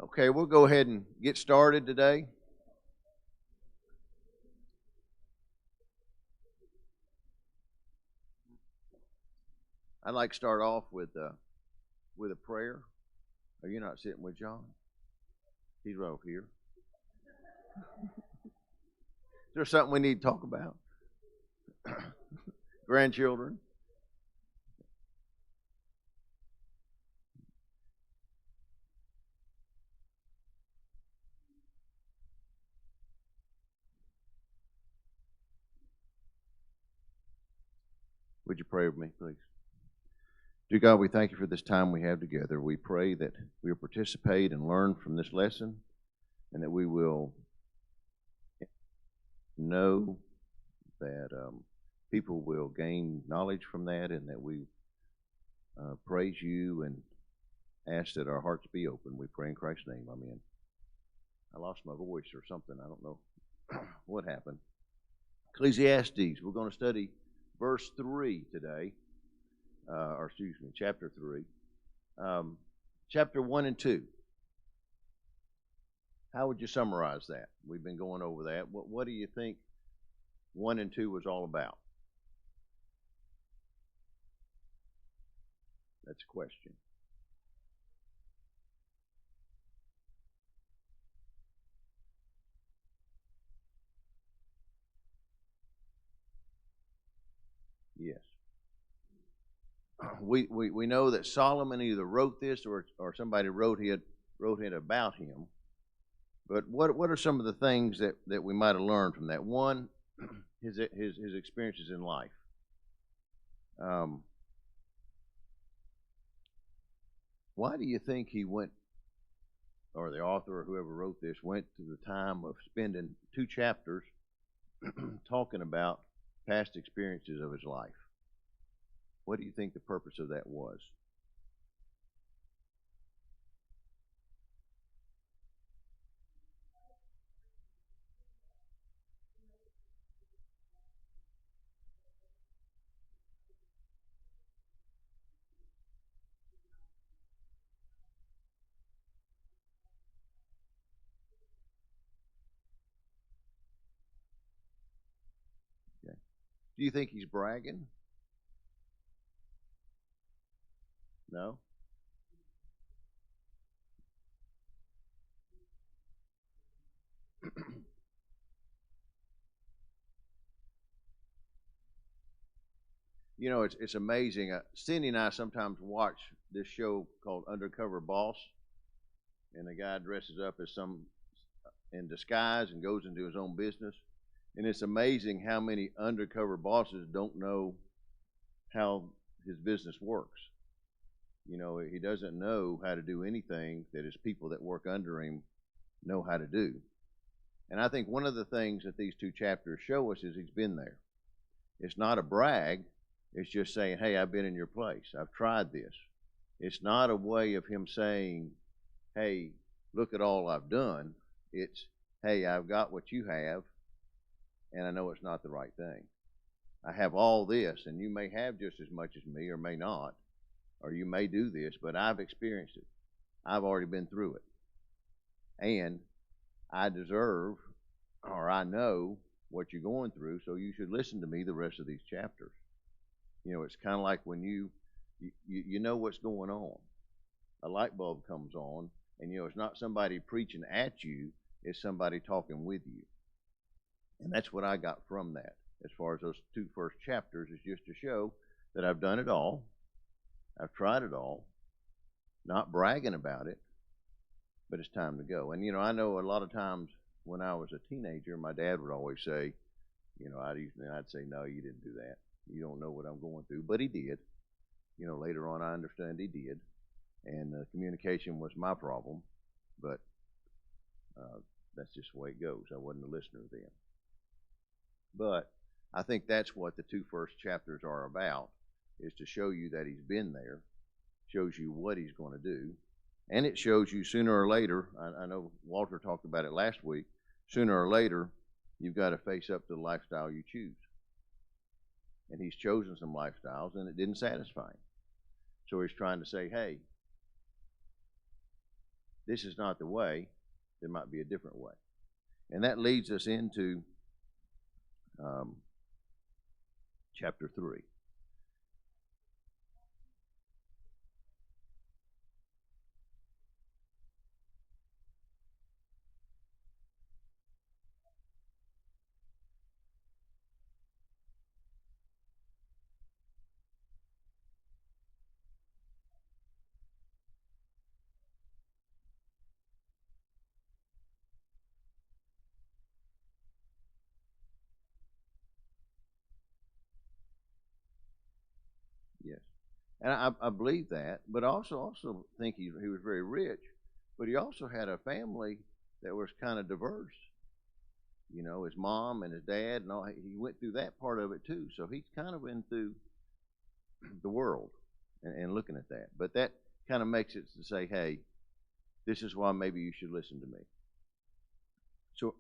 Okay, we'll go ahead and get started today. I'd like to start off with a prayer. Oh, you're not sitting with John? He's right over here. Is there something we need to talk about? Grandchildren? Would you pray with me, please? Dear God, we thank you for this time we have together. We pray that we will participate and learn from this lesson, and that we will know that people will gain knowledge from that, and that we praise you and ask that our hearts be open. We pray in Christ's name. Amen. I lost my voice or something. I don't know what happened. Ecclesiastes. We're going to study verse 3 today. Chapter 3. Chapter 1 and 2. How would you summarize that? We've been going over that. What do you think 1 and 2 was all about? That's a question. Yes. We know that Solomon either wrote this or somebody wrote it about him. But what are some of the things that we might have learned from that? One, his experiences in life. Why do you think he went, or the author or whoever wrote this, went to the time of spending 2 chapters talking about past experiences of his life? What do you think the purpose of that was? Okay. Do you think he's bragging? No? You know, it's amazing. Cindy and I sometimes watch this show called Undercover Boss, and the guy dresses up as some in disguise and goes into his own business. And it's amazing how many undercover bosses don't know how his business works. You know, he doesn't know how to do anything that his people that work under him know how to do. And I think one of the things that these 2 chapters show us is he's been there. It's not a brag. It's just saying, hey, I've been in your place. I've tried this. It's not a way of him saying, hey, look at all I've done. It's, hey, I've got what you have, and I know it's not the right thing. I have all this, and you may have just as much as me or may not, or you may do this, but I've experienced it. I've already been through it. And I deserve, or I know what you're going through, so you should listen to me the rest of these chapters. You know, it's kind of like when you know what's going on. A light bulb comes on, and, you know, it's not somebody preaching at you, it's somebody talking with you. And that's what I got from that, as far as those 2 first chapters, is just to show that I've done it all. I've tried it all, not bragging about it, but it's time to go. And, you know, I know a lot of times when I was a teenager, my dad would always say, you know, I'd say, no, you didn't do that. You don't know what I'm going through. But he did. You know, later on I understand he did. And communication was my problem. But that's just the way it goes. I wasn't a listener then. But I think that's what the 2 first chapters are about, is to show you that he's been there, shows you what he's going to do, and it shows you sooner or later, I know Walter talked about it last week, sooner or later, you've got to face up to the lifestyle you choose. And he's chosen some lifestyles, and it didn't satisfy him. So he's trying to say, hey, this is not the way, there might be a different way. And that leads us into um, chapter 3. Yes. And I believe that, but also think he was very rich, but he also had a family that was kind of diverse. You know, his mom and his dad and all. He went through that part of it too, so he's kind of been through the world and looking at that. But that kind of makes it to say, hey, this is why maybe you should listen to me. So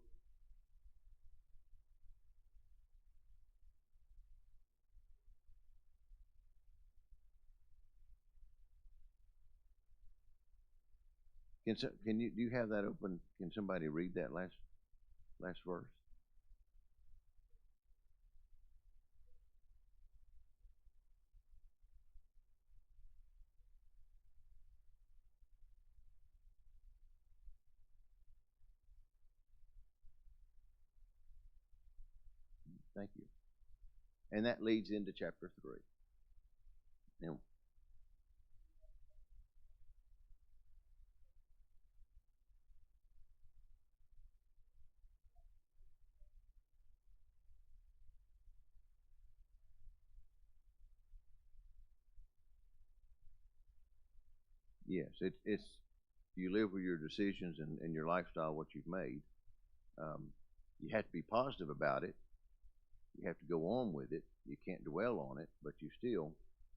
can you do you have that open? Can somebody read that last verse? Thank you. And that leads into chapter 3. And yes, it's you live with your decisions and your lifestyle, what you've made. Um, you have to be positive about it. You have to go on with it. You can't dwell on it, but you still,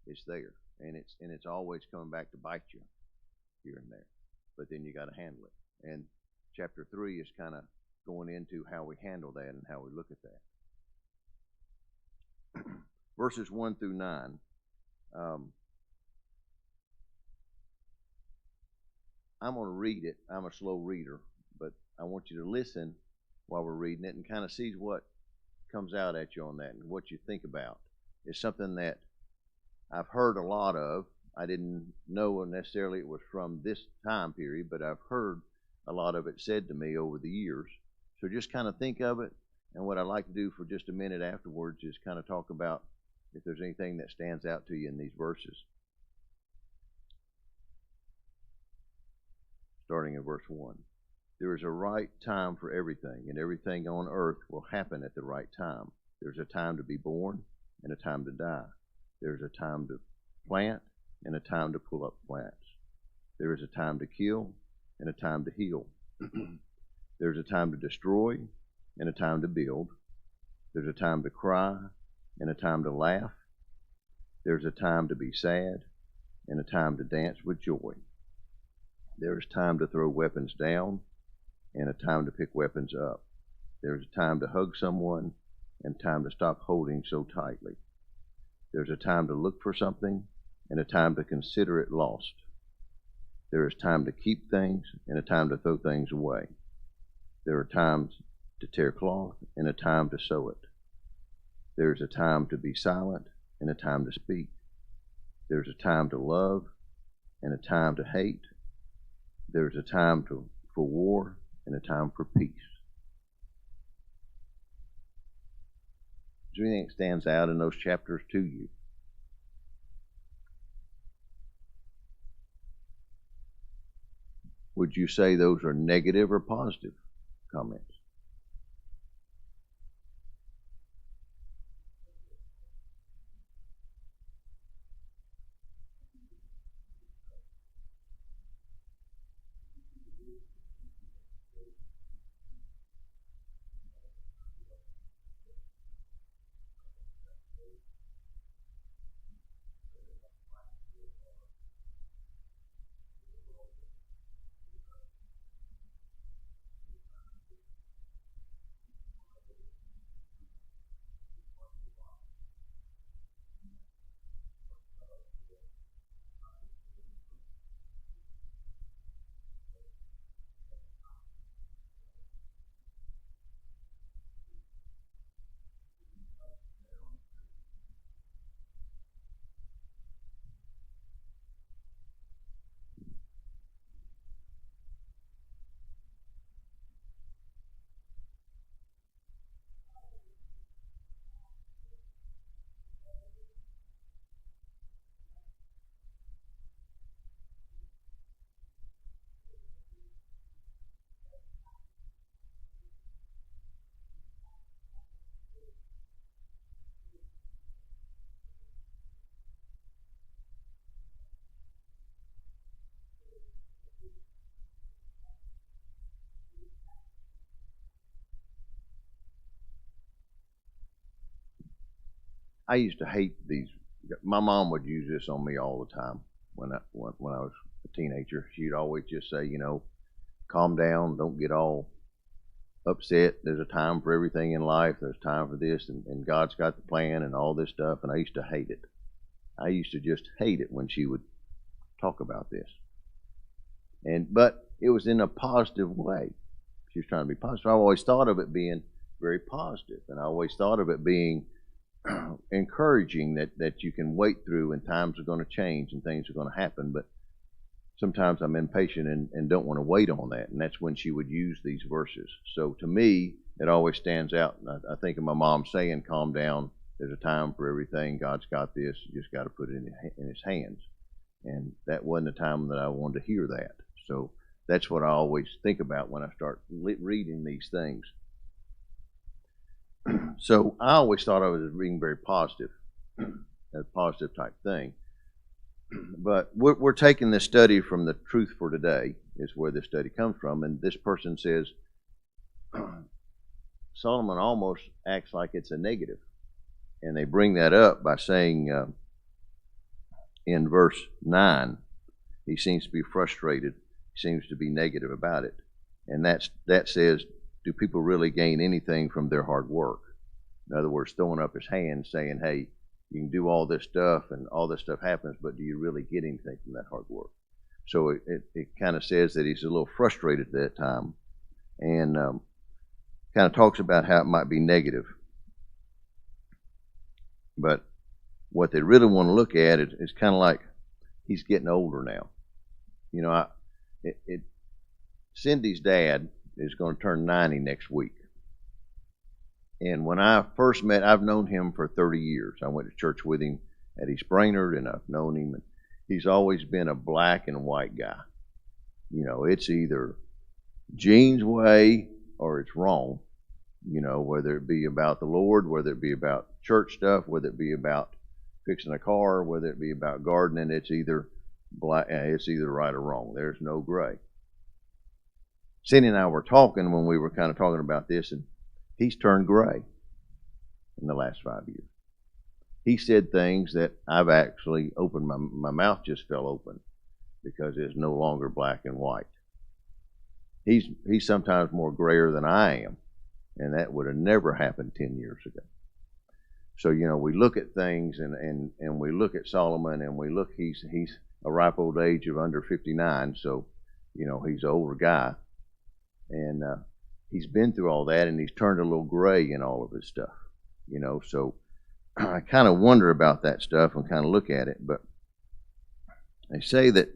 it's there, and it's always coming back to bite you here and there. But then you got to handle it. And chapter 3 is kind of going into how we handle that and how we look at that. Verses 1 through 9. Um, I'm going to read it. I'm a slow reader, but I want you to listen while we're reading it and kind of see what comes out at you on that and what you think about. It's something that I've heard a lot of. I didn't know necessarily it was from this time period, but I've heard a lot of it said to me over the years. So just kind of think of it. And what I'd like to do for just a minute afterwards is kind of talk about if there's anything that stands out to you in these verses. Starting in verse 1. There is a right time for everything, and everything on earth will happen at the right time. There's a time to be born and a time to die. There's a time to plant and a time to pull up plants. There is a time to kill and a time to heal. There's a time to destroy and a time to build. There's a time to cry and a time to laugh. There's a time to be sad and a time to dance with joy. There is time to throw weapons down and a time to pick weapons up. There's a time to hug someone and time to stop holding so tightly. There's a time to look for something and a time to consider it lost. There is time to keep things and a time to throw things away. There are times to tear cloth and a time to sew it. There is a time to be silent and a time to speak. There's a time to love and a time to hate. There's a time for war and a time for peace. Is there anything that stands out in those chapters to you? Would you say those are negative or positive comments? I used to hate these. My mom would use this on me all the time when I was a teenager. She'd always just say, calm down, don't get all upset. There's a time for everything in life. There's time for this, and God's got the plan and all this stuff. And I used to hate it. I used to just hate it when she would talk about this. But it was in a positive way. She was trying to be positive. I always thought of it being very positive, and I always thought of it being encouraging that you can wait through, and times are going to change and things are going to happen. But sometimes I'm impatient and don't want to wait on that, and that's when she would use these verses. So to me, it always stands out. And I think of my mom saying, calm down, there's a time for everything, God's got this, you just got to put it in his hands. And that wasn't a time that I wanted to hear that. So that's what I always think about when I start reading these things. So I always thought I was being very positive, a positive type thing. But we're taking this study from the Truth for Today, is where this study comes from. And this person says, Solomon almost acts like it's a negative. And they bring that up by saying in verse 9, he seems to be frustrated. He seems to be negative about it. And that says, do people really gain anything from their hard work? In other words, throwing up his hands saying, hey, you can do all this stuff and all this stuff happens, but do you really get anything from that hard work? So it kind of says that he's a little frustrated at that time, and kind of talks about how it might be negative. But what they really want to look at is kind of like he's getting older now. Cindy's dad is going to turn 90 next week. And when I first met, I've known him for 30 years. I went to church with him at East Brainerd, and I've known him. And he's always been a black and white guy. It's either Gene's way or it's wrong. Whether it be about the Lord, whether it be about church stuff, whether it be about fixing a car, whether it be about gardening, it's either black, it's either right or wrong. There's no gray. Cindy and I were talking when we were kind of talking about this, and he's turned gray in the last 5 years. He said things that I've actually opened, my mouth just fell open, because it's no longer black and white. He's sometimes more grayer than I am, and that would have never happened 10 years ago. So, we look at things and we look at Solomon, and we look, he's a ripe old age of under 59, so, he's an older guy. And he's been through all that, and he's turned a little gray in all of his stuff, so I kind of wonder about that stuff and kind of look at it. But they say that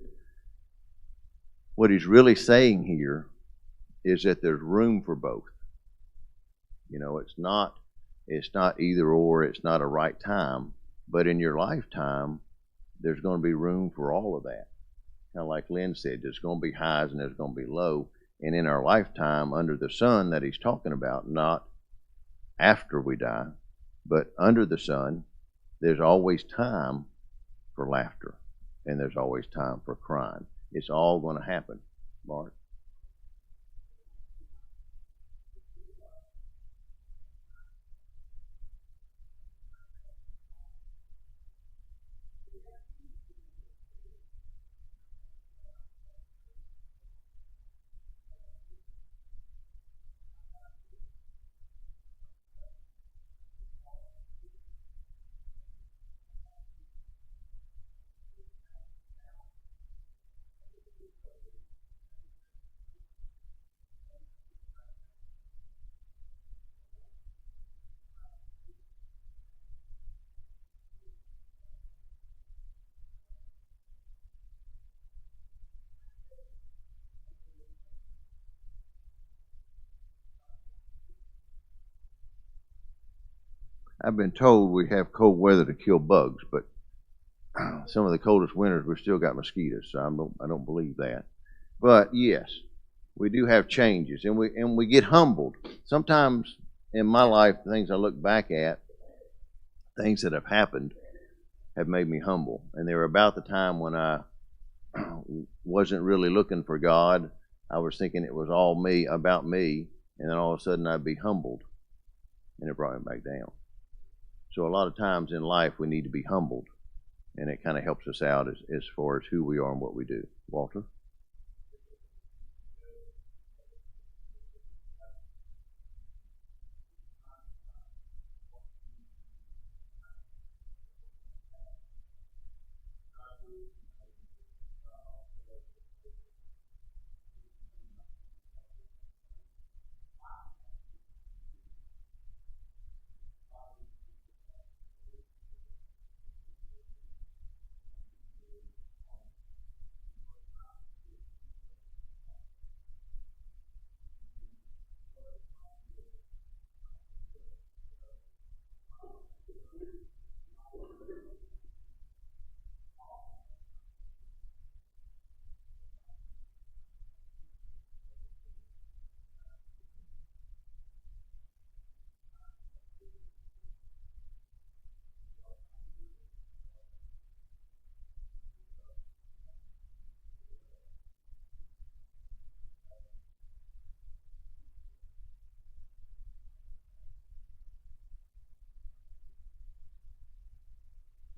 what he's really saying here is that there's room for both. It's not either or, it's not a right time, but in your lifetime, there's going to be room for all of that. Kind of like Lynn said, there's going to be highs and there's going to be low. And in our lifetime, under the sun that he's talking about, not after we die, but under the sun, there's always time for laughter, and there's always time for crying. It's all going to happen. Mark? I've been told we have cold weather to kill bugs, but some of the coldest winters we've still got mosquitoes, so I don't believe that. But yes, we do have changes, and we get humbled. Sometimes in my life, the things I look back at, things that have happened, have made me humble. And they were about the time when I wasn't really looking for God. I was thinking it was all me, about me, and then all of a sudden I'd be humbled, and it brought me back down. So a lot of times in life we need to be humbled, and it kind of helps us out as far as who we are and what we do. Walter?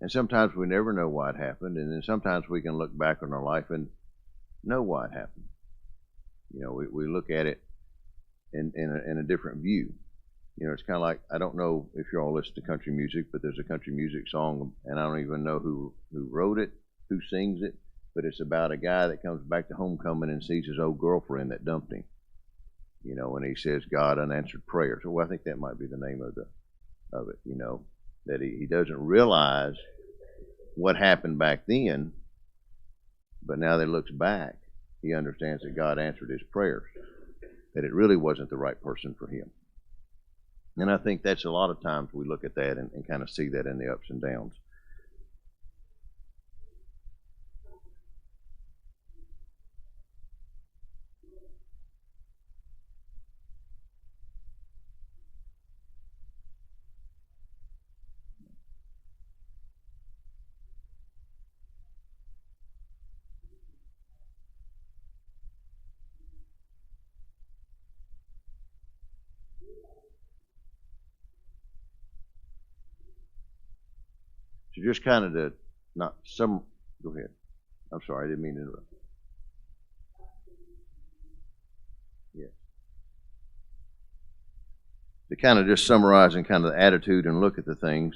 And sometimes we never know why it happened, and then sometimes we can look back on our life and know why it happened. You know, we look at it in a different view. You know, it's kind of like, I don't know if you all listen to country music, but there's a country music song, and I don't even know who wrote it, who sings it, but it's about a guy that comes back to homecoming and sees his old girlfriend that dumped him. You know, and he says, God unanswered prayers. Well, I think that might be the name of it. You know, that he doesn't realize what happened back then, but now that he looks back, he understands that God answered his prayers, that it really wasn't the right person for him. And I think that's a lot of times we look at that and kind of see that in the ups and downs. So just kind of to not some. Go ahead. I'm sorry, I didn't mean to interrupt. Yeah. To kind of just summarize and kind of the attitude and look at the things,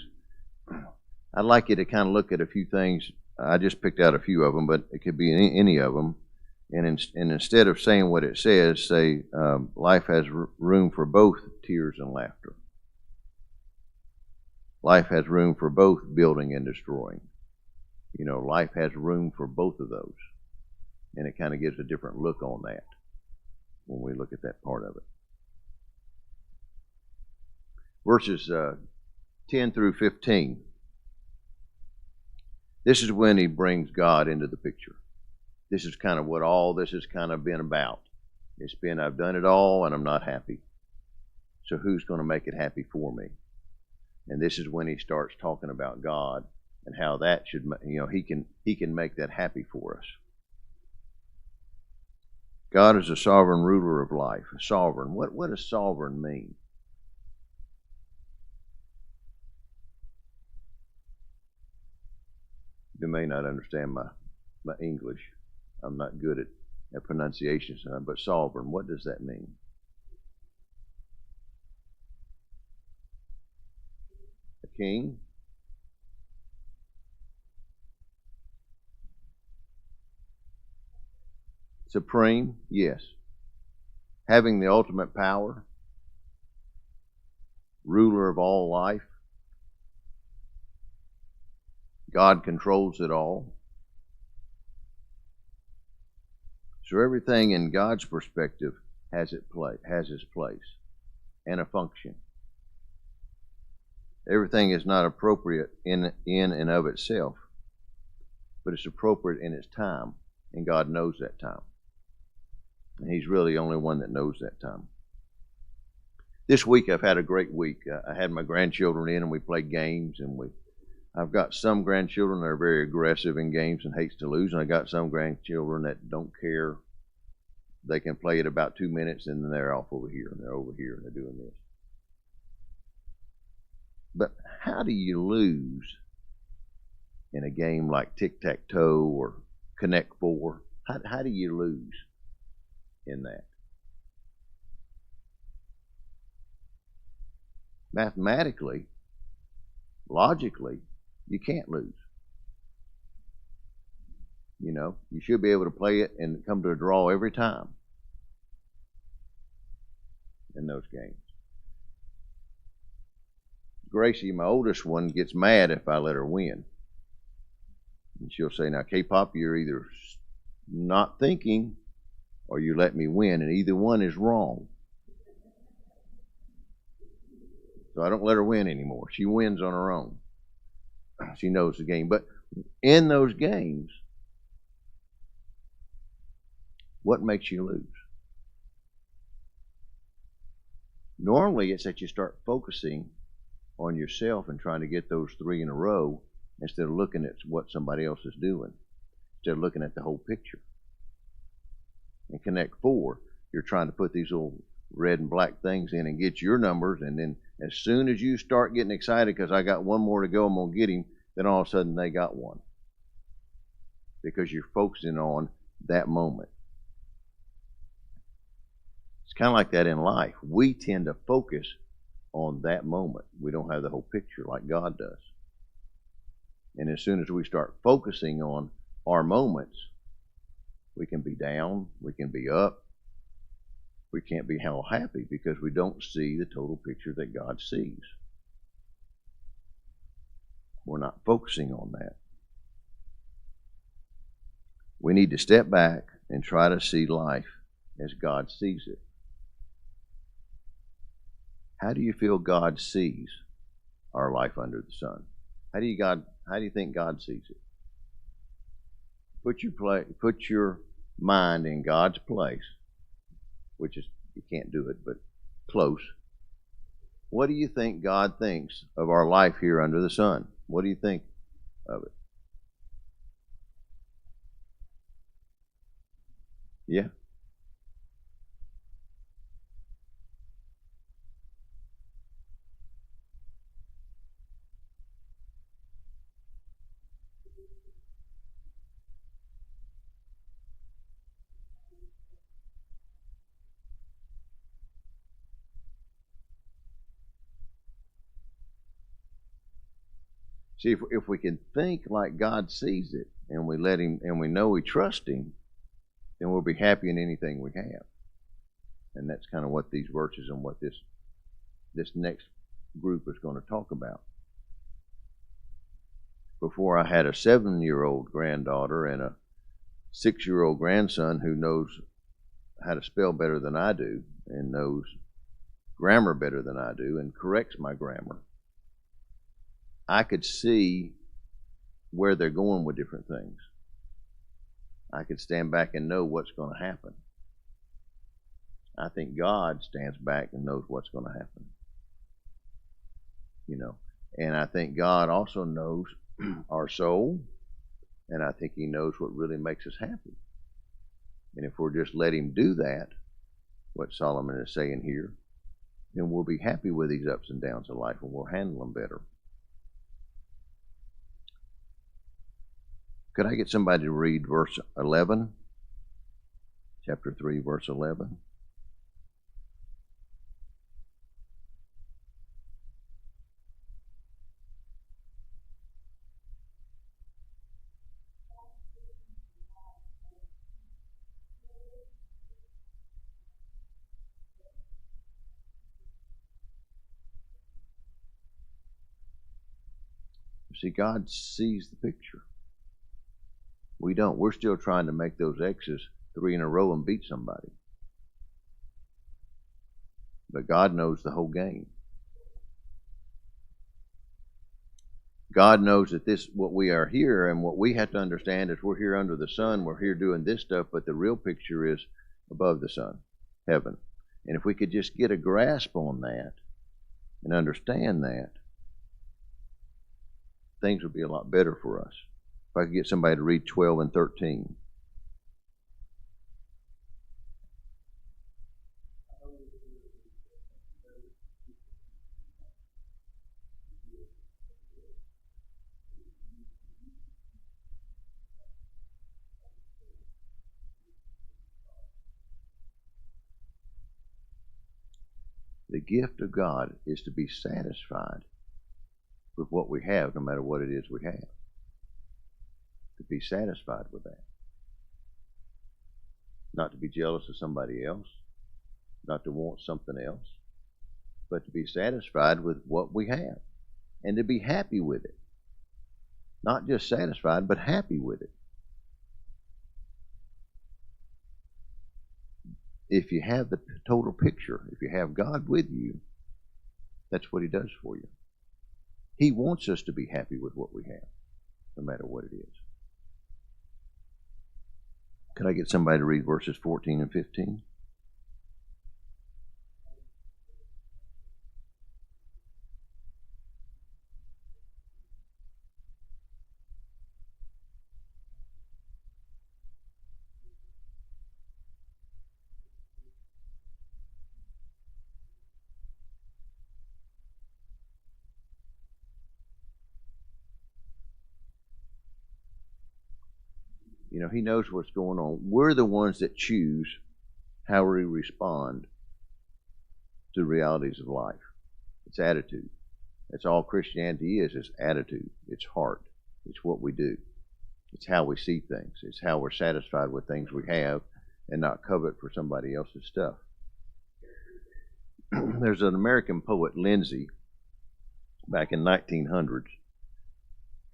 I'd like you to kind of look at a few things. I just picked out a few of them, but it could be any of them. And instead of saying what it says, say life has room for both tears and laughter. Life has room for both building and destroying. You know, life has room for both of those. And it kind of gives a different look on that when we look at that part of it. Verses 10 through 15. This is when he brings God into the picture. This is kind of what all this has kind of been about. It's been, I've done it all and I'm not happy. So who's going to make it happy for me? And this is when he starts talking about God and how that should, you know, he can make that happy for us. God is a sovereign ruler of life. A sovereign. What does sovereign mean? You may not understand my English. I'm not good at pronunciation, but sovereign, what does that mean? A king? Supreme? Yes. Having the ultimate power? Ruler of all life? God controls it all. So everything in God's perspective has its place and a function. Everything is not appropriate in and of itself, but it's appropriate in its time, and God knows that time. And he's really the only one that knows that time. This week I've had a great week. I had my grandchildren in and we played games, and I've got some grandchildren that are very aggressive in games and hates to lose, and I got some grandchildren that don't care. They can play it about 2 minutes and then they're off over here and they're over here and they're doing this. But how do you lose in a game like tic-tac-toe or Connect Four? How do you lose in that? Mathematically, logically, you can't lose. You know, you should be able to play it and come to a draw every time in those games. Gracie, my oldest one, gets mad if I let her win. And she'll say, now, K-Pop, you're either not thinking or you let me win, and either one is wrong. So I don't let her win anymore. She wins on her own. She knows the game. But in those games, what makes you lose? Normally, it's that you start focusing on yourself and trying to get those 3 in a row instead of looking at what somebody else is doing, instead of looking at the whole picture. In Connect Four, you're trying to put these little red and black things in and get your numbers, and then as soon as you start getting excited because I got one more to go, I'm going to get him, then all of a sudden they got one. Because you're focusing on that moment. It's kind of like that in life. We tend to focus on that moment. We don't have the whole picture like God does. And as soon as we start focusing on our moments, we can be down, we can be up, we can't be hell happy because we don't see the total picture that God sees. We're not focusing on that. We need to step back and try to see life as God sees it. How do you feel God sees our life under the sun? How do you think God sees it? Put your mind in God's place, which is, you can't do it, but close. What do you think God thinks of our life here under the sun? What do you think of it? Yeah. See, if we can think like God sees it, and we let Him, and we know we trust Him, then we'll be happy in anything we have. And that's kind of what these verses and what this next group is going to talk about. Before, I had a 7-year-old granddaughter and a 6-year-old grandson who knows how to spell better than I do and knows grammar better than I do and corrects my grammar. I could see where they're going with different things. I could stand back and know what's going to happen. I think God stands back and knows what's going to happen. You know, and I think God also knows our soul, and I think He knows what really makes us happy. And if we're just let Him do that, what Solomon is saying here, then we'll be happy with these ups and downs of life, and we'll handle them better. Could I get somebody to read verse 11? Chapter 3, verse 11. See, God sees the picture. We don't. We're still trying to make those X's 3 in a row and beat somebody. But God knows the whole game. God knows that what we are here, and what we have to understand is we're here under the sun, we're here doing this stuff, but the real picture is above the sun, heaven. And if we could just get a grasp on that and understand that, things would be a lot better for us. If I could get somebody to read 12 and 13. gift of God is to be satisfied with what we have, no matter what it is we have. To be satisfied with that. Not to be jealous of somebody else, not to want something else, but to be satisfied with what we have and to be happy with it. Not just satisfied, but happy with it. If you have the total picture, if you have God with you, that's what He does for you. He wants us to be happy with what we have, no matter what it is. Could I get somebody to read verses 14 and 15? You know, He knows what's going on. We're the ones that choose how we respond to the realities of life. It's attitude. That's all Christianity is attitude. It's heart. It's what we do. It's how we see things. It's how we're satisfied with things we have and not covet for somebody else's stuff. There's an American poet, Lindsay, back in 1900s.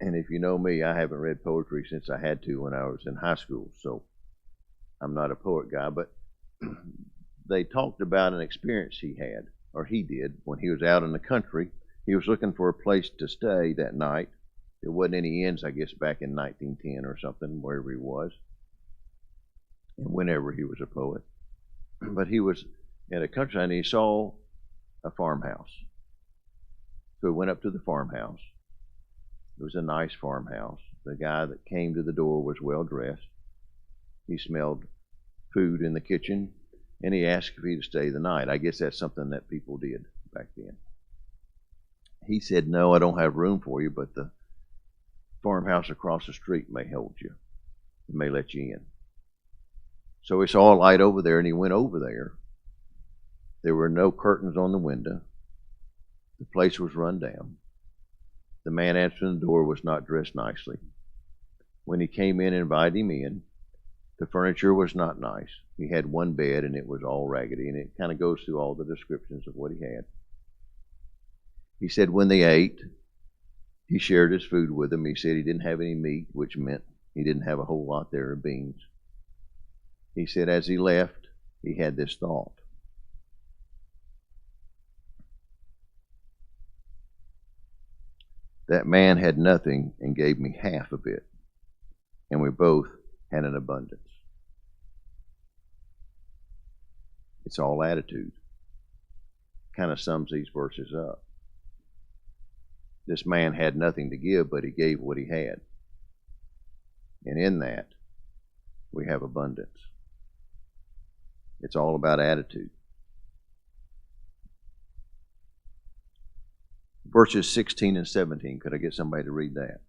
And if you know me, I haven't read poetry since I had to when I was in high school. So I'm not a poet guy, but they talked about an experience he had, or he did, when he was out in the country. He was looking for a place to stay that night. There wasn't any inns, I guess, back in 1910 or something, wherever he was, and whenever he was a poet. But he was in a country and he saw a farmhouse. So he went up to the farmhouse. It was a nice farmhouse. The guy that came to the door was well dressed. He smelled food in the kitchen, and he asked if he'd stay the night. I guess that's something that people did back then. He said, "No, I don't have room for you, but the farmhouse across the street may hold you. It may let you in." So he saw a light over there, and he went over there. There were no curtains on the window. The place was run down. The man answering the door was not dressed nicely. When he came in and invited him in, the furniture was not nice. He had one bed, and it was all raggedy, and it kind of goes through all the descriptions of what he had. He said when they ate, he shared his food with them. He said he didn't have any meat, which meant he didn't have a whole lot there of beans. He said as he left, he had this thought. That man had nothing and gave me half of it, and we both had an abundance. It's all attitude. Kind of sums these verses up. This man had nothing to give, but he gave what he had. And in that, we have abundance. It's all about attitude. Verses 16 and 17. Could I get somebody to read that?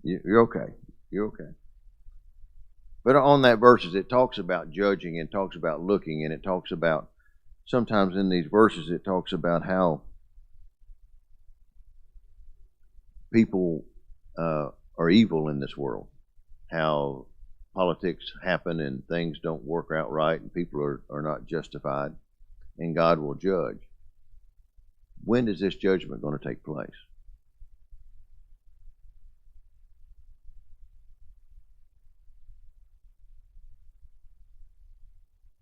You're okay. You're okay. But on that verses, it talks about judging and talks about looking, and it talks about, sometimes in these verses, it talks about how people are evil in this world, how politics happen and things don't work out right, and people are not justified, and God will judge. When is this judgment going to take place?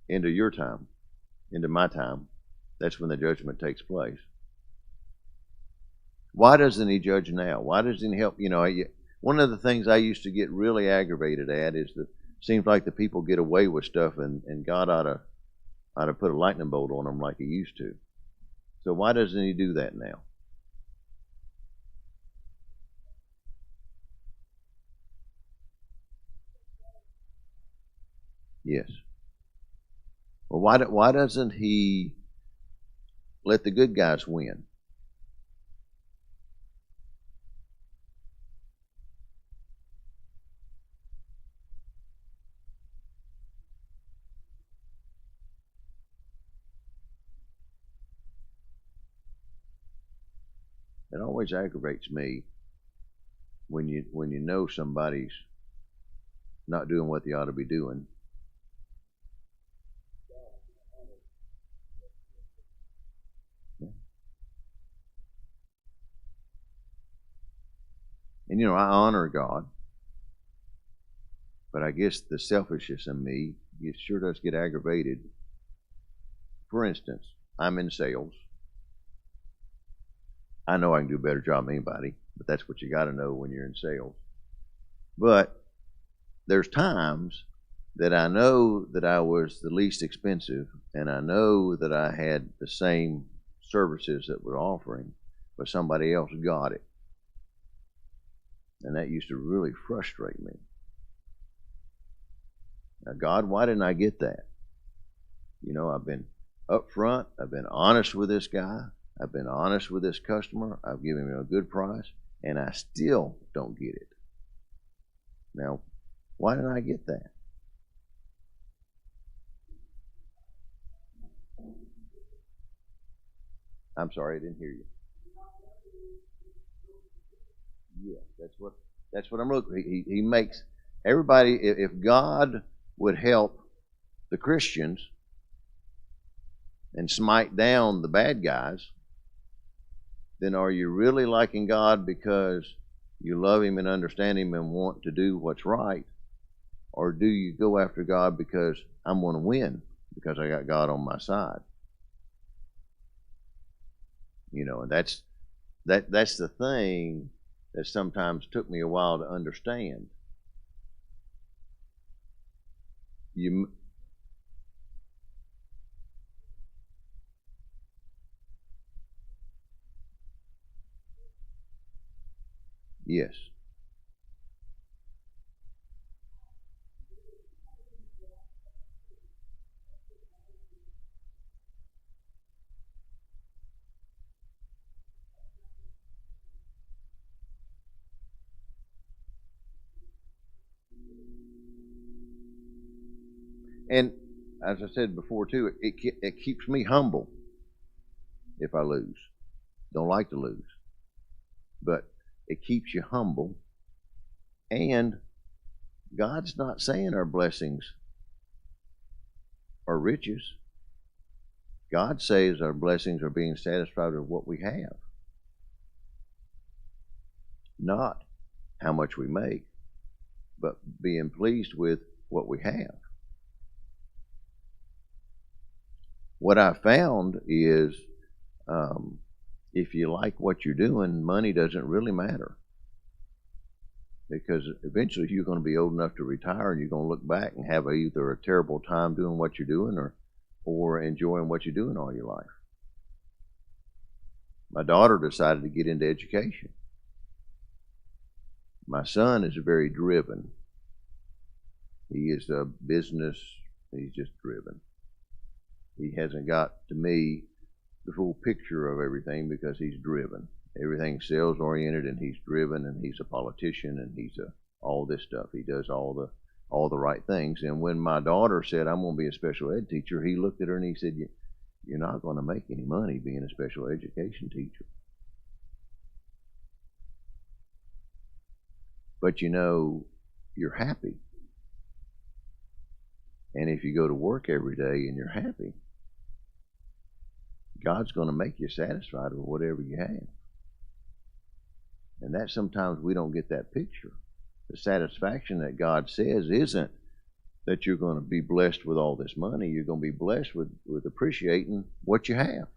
Into your time, into my time. That's when the judgment takes place. Why doesn't He judge now? Why doesn't He help? You know, one of the things I used to get really aggravated at is that Seems like the people get away with stuff, and God ought to put a lightning bolt on them like He used to. So why doesn't He do that now? Yes. Well, why doesn't He let the good guys win? It always aggravates me when you know somebody's not doing what they ought to be doing. And I honor God, but I guess the selfishness in me, it sure does get aggravated. For instance, I'm in sales. I know I can do a better job than anybody, but that's what you got to know when you're in sales. But there's times that I know that I was the least expensive, and I know that I had the same services that we're offering, but somebody else got it. And that used to really frustrate me. Now, God, why didn't I get that? I've been upfront. I've been honest with this guy. I've been honest with this customer. I've given him a good price, and I still don't get it. Now, why didn't I get that? I'm sorry, I didn't hear you. Yeah, that's what I'm looking. He makes everybody. If God would help the Christians and smite down the bad guys, then are you really liking God because you love Him and understand Him and want to do what's right? Or do you go after God because I'm going to win because I got God on my side? And that's the thing that sometimes took me a while to understand. Yes. And as I said before too, it keeps me humble if I lose. Don't like to lose, but it keeps you humble. And God's not saying our blessings are riches. God says our blessings are being satisfied with what we have, not how much we make, but being pleased with what we have. What I found is if you like what you're doing, money doesn't really matter. Because eventually you're going to be old enough to retire and you're going to look back and have either a terrible time doing what you're doing or enjoying what you're doing all your life. My daughter decided to get into education. My son is very driven. He is a business, he's just driven. He hasn't got, to me, the full picture of everything because he's driven. Everything's sales oriented, and he's driven, and he's a politician, and he's all this stuff. He does all the right things. And when my daughter said, I'm going to be a special ed teacher, he looked at her and he said, you're not going to make any money being a special education teacher. But you're happy. And if you go to work every day and you're happy, God's going to make you satisfied with whatever you have. And that sometimes we don't get that picture. The satisfaction that God says isn't that you're going to be blessed with all this money. You're going to be blessed with appreciating what you have,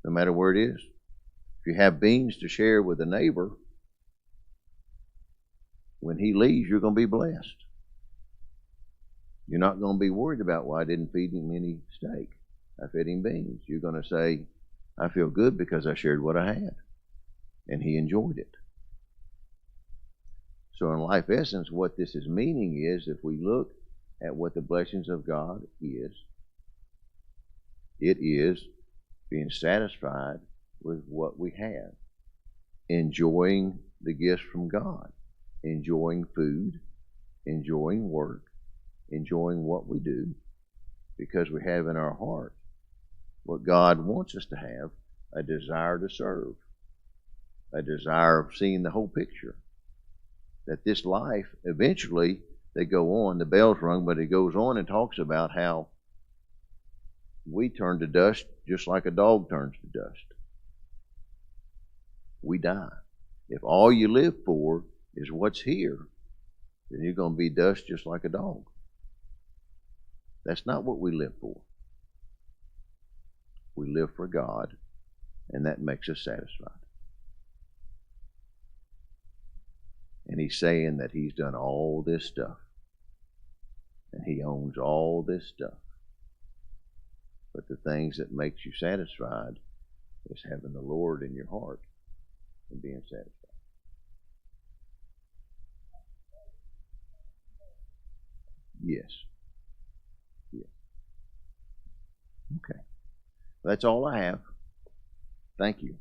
no matter where it is. If you have beans to share with a neighbor, when he leaves, you're going to be blessed. You're not going to be worried about, well, I didn't feed him any steak. I fed him beans. You're going to say, I feel good because I shared what I had, and he enjoyed it. So in Life Essence, what this is meaning is, if we look at what the blessings of God is, it is being satisfied with what we have, enjoying the gifts from God, enjoying food, enjoying work, enjoying what we do, because we have in our heart what God wants us to have, a desire to serve, a desire of seeing the whole picture. That this life, eventually, they go on, the bell's rung, but it goes on and talks about how we turn to dust just like a dog turns to dust. We die. If all you live for is what's here, then you're going to be dust just like a dog. That's not what we live for. We live for God, and that makes us satisfied. And he's saying that he's done all this stuff, and he owns all this stuff. But the things that makes you satisfied is having the Lord in your heart and being satisfied. Yes. Yes. Okay. That's all I have. Thank you.